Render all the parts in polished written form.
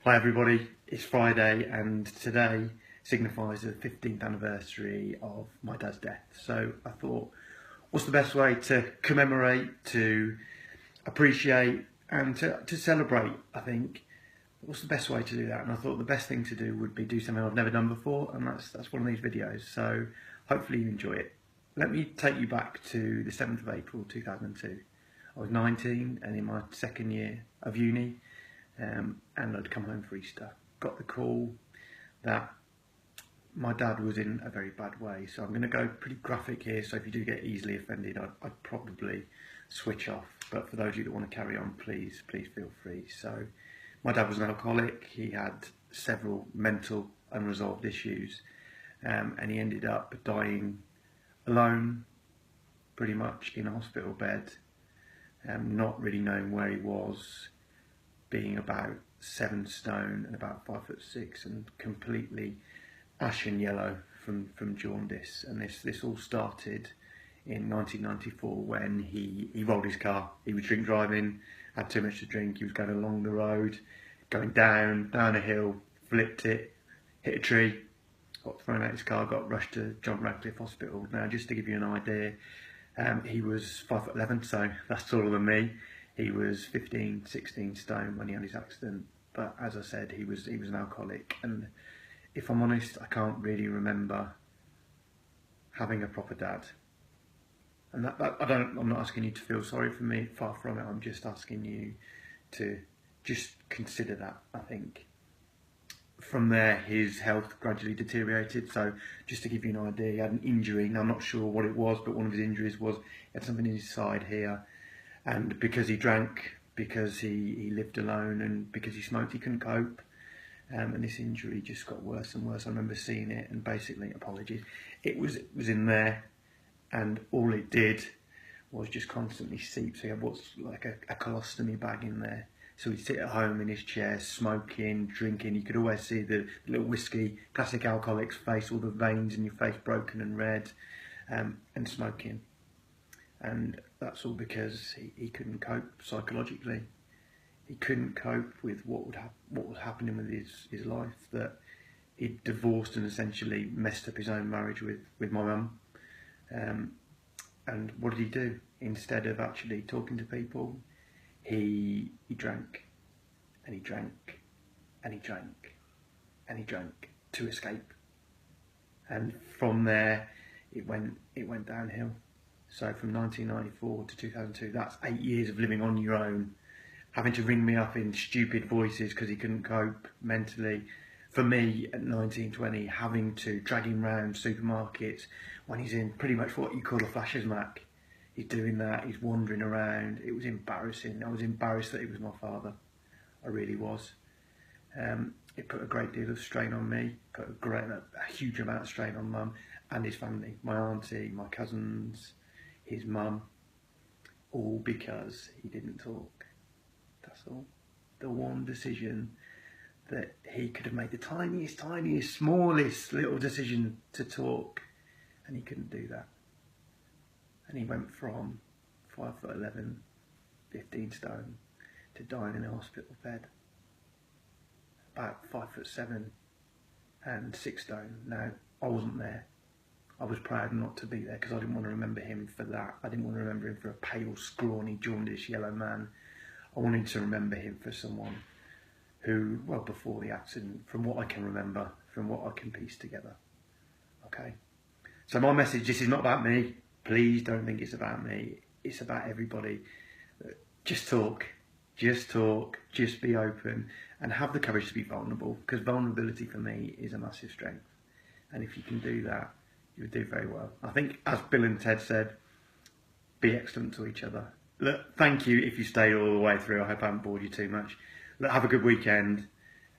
Hi everybody, it's Friday and today signifies the 15th anniversary of my dad's death. So I thought, what's the best way to commemorate, to appreciate and to celebrate, I think. What's the best way to do that? And I thought the best thing to do would be do something I've never done before, and that's one of these videos. So hopefully you enjoy it. Let me take you back to the 7th of April 2002. I was 19 and in my second year of uni. And I'd come home for Easter. Got the call that my dad was in a very bad way. So I'm going to go pretty graphic here. So if you do get easily offended, I'd probably switch off. But for those of you that want to carry on, please feel free. So my dad was an alcoholic. He had several mental unresolved issues. And he ended up dying alone, pretty much in a hospital bed, not really knowing where he was, being about 7 stone and about 5'6" and completely ashen yellow from jaundice. And this all started in 1994 when he rolled his car. He was drink driving, had too much to drink. He was going along the road, going down a hill, flipped it, hit a tree, got thrown out his car, got rushed to John Radcliffe Hospital. Now, just to give you an idea, he was 5'11", so that's taller than me. He was 15, 16 stone when he had his accident, but as I said, he was an alcoholic. And if I'm honest, I can't really remember having a proper dad. And I'm not asking you to feel sorry for me, far from it. I'm just asking you to just consider that. I think from there, his health gradually deteriorated. So just to give you an idea, he had an injury. Now I'm not sure what it was, but one of his injuries was he had something in his side here. And because he drank, because he lived alone, and because he smoked, he couldn't cope. And this injury just got worse and worse. I remember seeing it, and basically, apologies, it was in there, and all it did was just constantly seep. So he had what's like a colostomy bag in there. So he'd sit at home in his chair, smoking, drinking. You could always see the little whiskey, classic alcoholic's face, all the veins in your face broken and red, and smoking. And that's all because he couldn't cope psychologically. He couldn't cope with what was happening with his life, that he'd divorced and essentially messed up his own marriage with my mum. And what did he do? Instead of actually talking to people, he drank, and he drank, and he drank, and he drank to escape. And from there, it went downhill. So from 1994 to 2002, that's 8 years of living on your own, having to ring me up in stupid voices because he couldn't cope mentally. For me, at 19, 20, having to drag him around supermarkets when he's in pretty much what you call a flasher's mac. He's doing that, he's wandering around. It was embarrassing. I was embarrassed that he was my father. I really was. It put a great deal of strain on me, put a huge amount of strain on Mum and his family, my auntie, my cousins, his mum, all because he didn't talk. That's all. The one decision that he could have made, the tiniest, smallest little decision to talk, and he couldn't do that. And he went from 5'11", 15 stone, to dying in a hospital bed, about 5'7" and 6 stone. Now, I wasn't there. I was proud not to be there because I didn't want to remember him for that. I didn't want to remember him for a pale, scrawny, jaundiced yellow man. I wanted to remember him for someone who, well, before the accident, from what I can remember, from what I can piece together. Okay? So my message, this is not about me. Please don't think it's about me. It's about everybody. Just talk. Just talk. Just be open. And have the courage to be vulnerable, because vulnerability for me is a massive strength. And if you can do that, you would do very well. I think, as Bill and Ted said, be excellent to each other. Look, thank you if you stayed all the way through. I hope I haven't bored you too much. Look, have a good weekend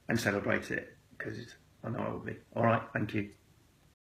and celebrate it, because I know I will be. All right, thank you.